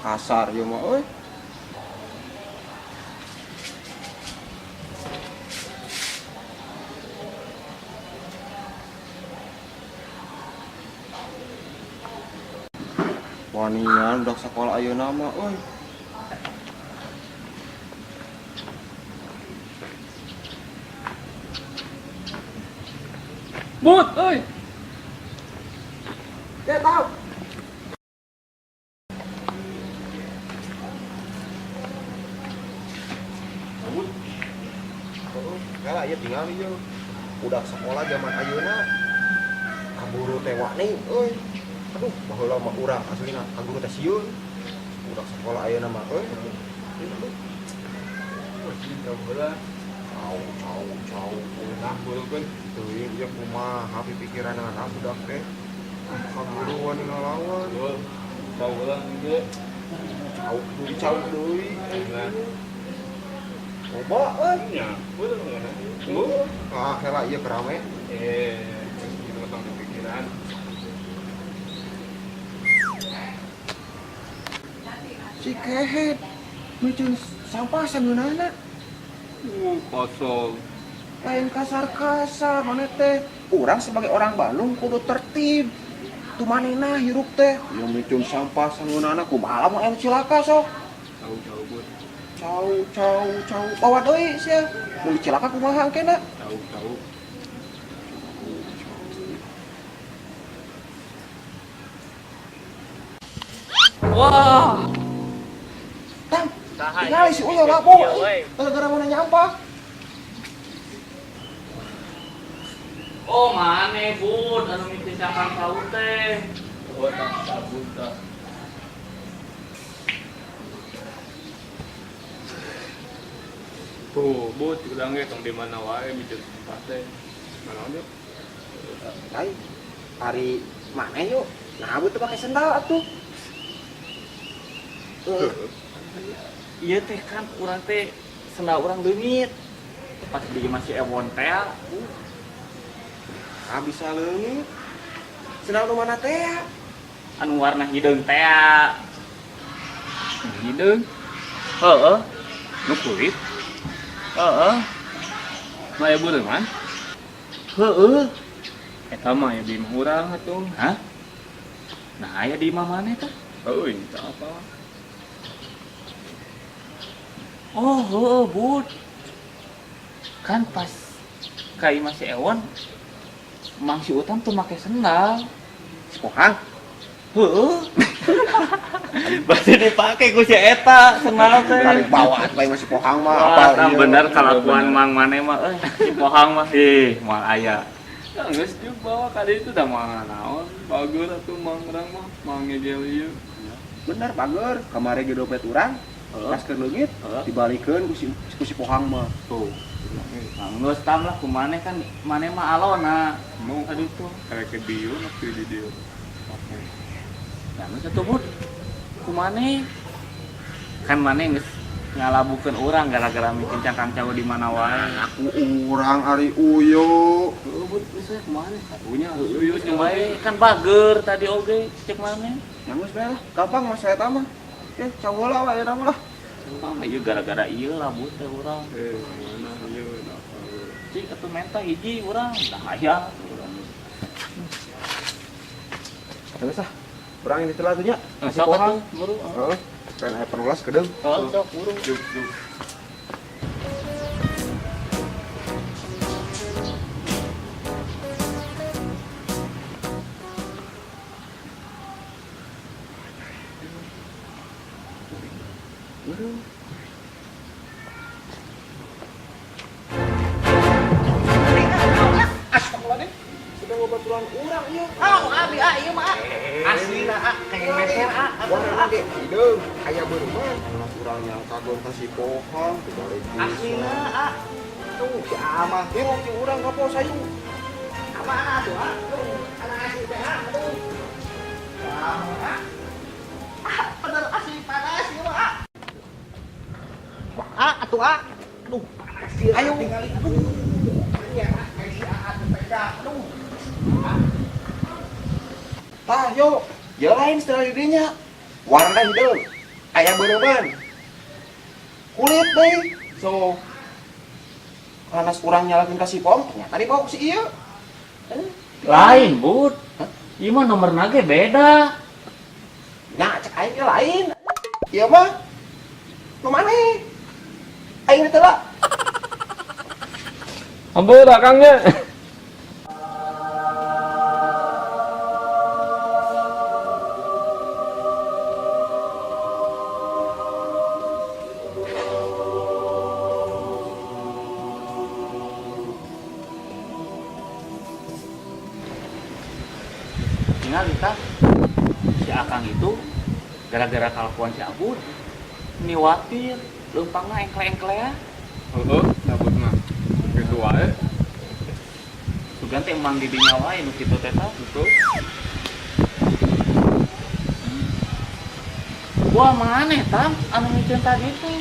kasar ya mah euy. Wanian udah sekolah ayeuna mah euy. Bud, ơi. Ya tahu. Kala ieu tinggal ieu. Udah sekolah zaman ayeuna. Kaburu teh wani euy. Aduh, baheula mah urang aslina kaburu teh sieun. Udah sekolah ayeuna mah euy. Cau. Nah, beukeun teuing ieu kumaha pikiran anak budak teh. Kaburu wani ngalawan. Cau ulang gitu. Cau deui. Coba euy. Ya, betul enggak? Ah, kela ieu kerame. Itu tentang pikiran. Si kehet meuceun sampah sangeunana. Kosong. Lain kasar-kasar mana teh. Urang sebagai orang Bandung kudu tertib. Tu manehna hirup teh. Yang meuceun sampah sangeunana kumaha lamun aya cilaka sok. Tahu Bud. Cau. Bawa deui sia. Mun cilaka kumaha engkena? Tahu. Wah. Tang. Tinggal si Uyo lapo. Gara-gara mana nyampah. Oh maneh Bud, anu mimpi cakan kau teh. Oh, tak sabun tak. Tuh, Bud, ulang ge tong di mana wae bikin tempat teh. Mana yuk? Hai. Hari maneh yuk. Nah, butuh pakai sendal atuh. Iya teh kan urang teh sendal urang leungit. Pas di masih ewon teh. Ah bisa leungit. Sendal nu mana teh? Anu warna hideung teh. Hideung. Heeh. Nu kulit. Heeh. Maya beureungan. Heeh. Eta mah ya di imah urang atuh. Hah? Nah, aya di imah maneh teh? Euy, tak apa. Oh, heeh, Bud. Kan pas kai masih ewon Mang si Utam tuh make sendal. Pohang. Heeh. Berarti dipake ku si eta sendal teh. Kali bawa bae masih pohang mah Wah, apa ieu. bener kalakuan Mang maneh mah si Pohang mah moal aya. Ya geus juga bawa kali itu dah mah naon. Bagus atuh mang urang mah, mang ngegel ieu. Bener bager, kamari ge dompet urang. Pas ke leungit dibalikeun ku si pohang mah. Tuh. Geus tam lah ku maneh kan maneh mah alona. Mau Aduh tuh. kayak ke dieu nepi di dieu. Oke. Nah, geus atuh Bud. Ku maneh kan maneh geus ngalabukeun urang gara-gara mikeun cangkang cawe di mana wae. Aku urang ari Uyo. Heuh Bud, geus we kumaha? Punya yuk Yang bae kan bager tadi oge cek maneh. Yang geus bae lah, gampang mas saya tama. Cawola wae eta mah lah. Ieu gara-gara ieu lah Bud teh urang. mana ieu nah. Cik atuh menta hiji urang, dah aya urang. Geus ah. Urang yang ditelah tuh nya. Si Sok pohang. atuh buru. Heeh. Kan aya perulas kedeung. Sok buru. Juk. Astagfirullahaladzim. Sudah ngobaturan urang ieu. Oh, abi ieu mah. Aslina kayak meser Warna ge hideung, aya beureuman. Urang nyangka geuh ka si pohang dibalik. Aslina Tuh, si Amah ge si urang ka pos ayu. apa tuh? Tuh, anak asli teh tuh. Bener asli panas ieu mah. Atuh aduh panas ieu. Ayo. Tinggali aduh. Ya, kayak si atuh peda. Aduh. Tah, yo. Ya lain setelah dirinya. Warna hideung. aya beureumeuan kulit deh so panas kurang nyalakeun ka si pom ternyata dibawa ku si ieu Lain, Bud. Ieu mah nomor nage beda. nya cek aing ge lain ieu mah nu maneh aing teh lah Ampun akangnya. Tinggal kita si Akang itu gara-gara kalakuan si Abud niwatir leumpangna engkle-engklea Heeh, dapet mah. Gitu wae. sugan teh emang di dinya wae nu kitu teh tah. Betul. Wah maneh tam anu ngeceun tadi teh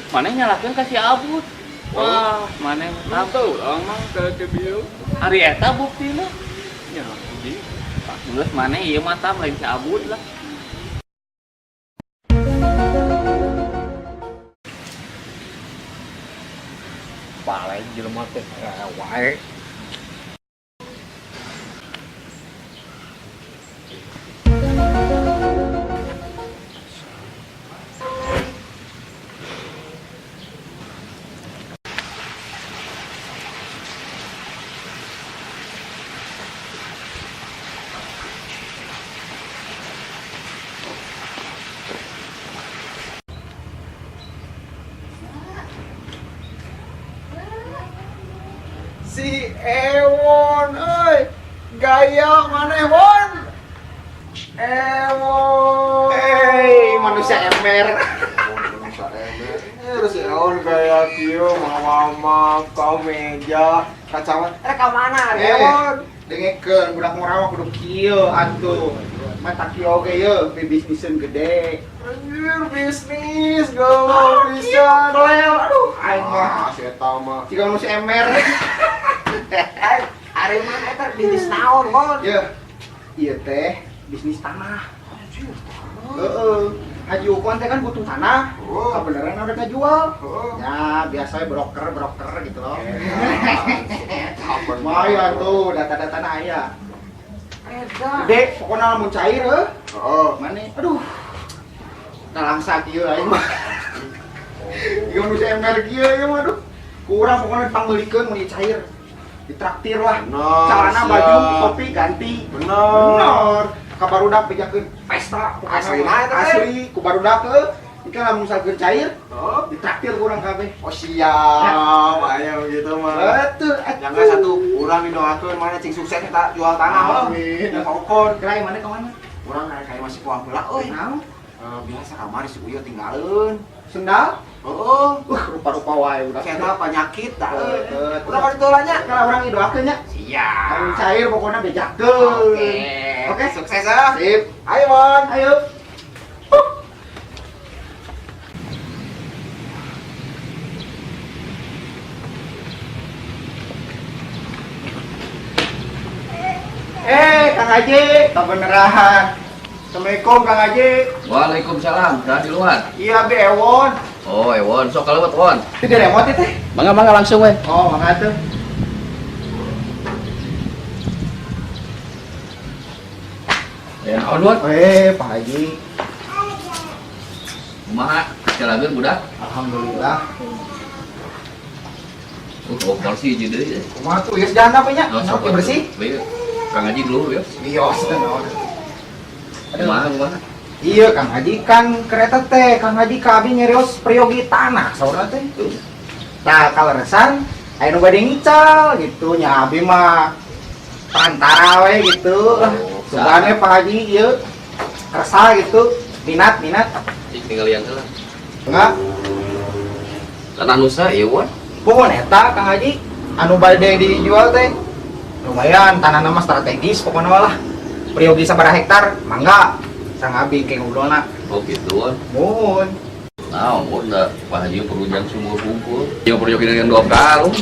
maneh nyalakeun ka si Abud. Wah maneh tam Tahu orang mah ke bieu. ari eta buktina Ya, jadi geus maneh ieu mah tam lain si Abud lah. Paling jelema teh wae. si Ewon euy gaya maneh Won Ewon Manusia ember. manusia ember si Ewon gaya kieu mama ka meja kacawan ka mana Ewon Dengekeun budak murah mah kudu kieu atuh. Mata kieu oge yeuh bisniseun gede. anjir bisnis gaul bisa Aduh, aing mah si eta mah jika manusia ember. ari mana eta bisnis naon Won Ya, iya teh bisnis tanah. Heeh. Haji Ukon teh kan butuh tanah. Oh. Kebenaran udah kejual. Oh. Ya, biasanya broker gitu loh. Lumayan tuh data-data aya. Gede, pokoknya lamun cair heuh. Heeh. Mane, aduh. Talangsa kieu aing mah. Ieu nu ember kieu ieu mah aduh. Kurang pokoknya pangbelikeun mun ieu cair. Ditraktir lah. Bener, Celana, siap. baju, topi ganti. Bener. Ka barudak bejakeun pesta. pokona Aslina mah. eta teh. Asli ku barudak heuh. Ieu kan lamun misalkeun cair, Oh. ditraktir kurang kabeh. Oh siap, aya begitu mah. Betul, Jangan satu urang didoakeun mana cing sukses kita jual tanah mah. Amin. Ya kokon. Kira mana ke mana? Urang kayak masih kuah heula euy. Naon? Biasa kamar si Uyo tinggalin. Sendal? Heeh. Rupa-rupa wae udah. Kita penyakit dah euy. Betul. Urang mah ditolanya. Kalau orang idoakeun nya. Siap. Lamun cair pokoknya bejakeun. Oke. Sukses ah. Sip. Ayo, Mon. Ayo. Kang Haji, kebeneran. Assalamualaikum Kang Haji. Waalaikumsalam, dah di luar. Iya, Be Ewon. Oh, Ewon, sok kalewat, Won. Itu di remote itu. Mangga langsung weh. Oh, mangga tuh. Ya, naon, Won? Pak Haji. Kumaha? Jalageun budak. Alhamdulillah. Oh, porsi hiji deui. Kumaha tuh? Ya jangan apa nya? Oh, Sok bersih. Iya. Kang Haji dulu ya. Bios naon. Kumaha? Iya, Kang Haji kan kereta teh, Kang Haji kabi nyerios periogi tanah, saudara teh. Nah, kalau resan, ayo nu bade ngical gitu, nya abi mah perantara we gitu. Oh, Sugane Pak Haji ieu resah gitu, minat. Tinggal liang heula. Enggak, Tanah Nusa, ieu, Won. pokoknya eta Kang Haji anu bade dijual teh. Lumayan, tanah nama strategis pokoknya lah. Periogi sabaraha hektar, mangga. Sang abi ke ngobrolna. Oh, gitu, Won. Mohon. Nah, Won da Pak Haji perujang sumur kumpul. Ieu perjogi dengan 2 karung.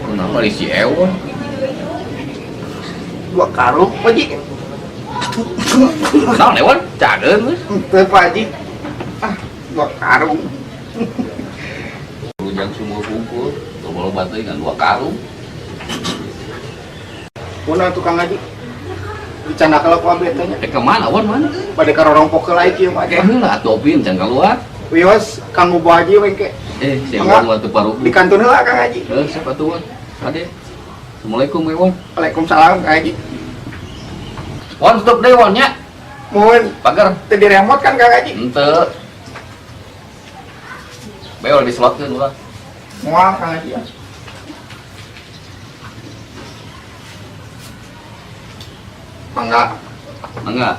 Kunaon mah si Ewon? 2 karung, Pak Haji. Naon Ewan? Cageun we. Teu Pak Haji. Ah, 2 karung. Perujang sumur kumpul, loba-loba teh kan 2 karung. Puna tukang Haji. Dicanda kalau ku abdi teh nya. Kemana Wan mana? Bade karorompok ke laik ieu Pak Haji. Heula topin can keluar. Wios Kang Ubo Haji we ke. Saya Enggak. Wan waktu paruh. Di kantun heula Kang Haji. Siapa tuh Wan? Ade. Assalamualaikum Ewan. Waalaikumsalam Kang Haji. Wan tutup deh Wan nya. Mun Pagar. teu di remote kan Kang Haji. Henteu. Beol diselotkeun ulah. Moal Kang Haji. Mangga. Mangga.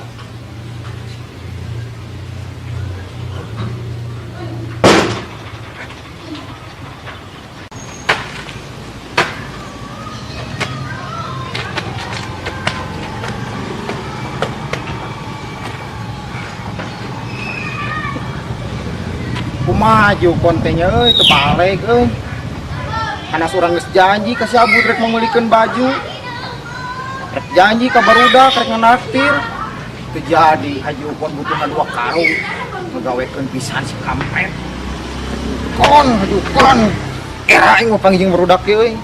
Kumaha ju kontennya euy teu balik euy. Anas urang geus janji ka si Abu rek meulikeun baju. Rek janji ka barudak rek nganaktir. Teu jadi Haji Upon butuhna 2 karung. Ngagawekeun pisan si kampret. Kon Haji Upon. Era aing mau panggil barudak euy.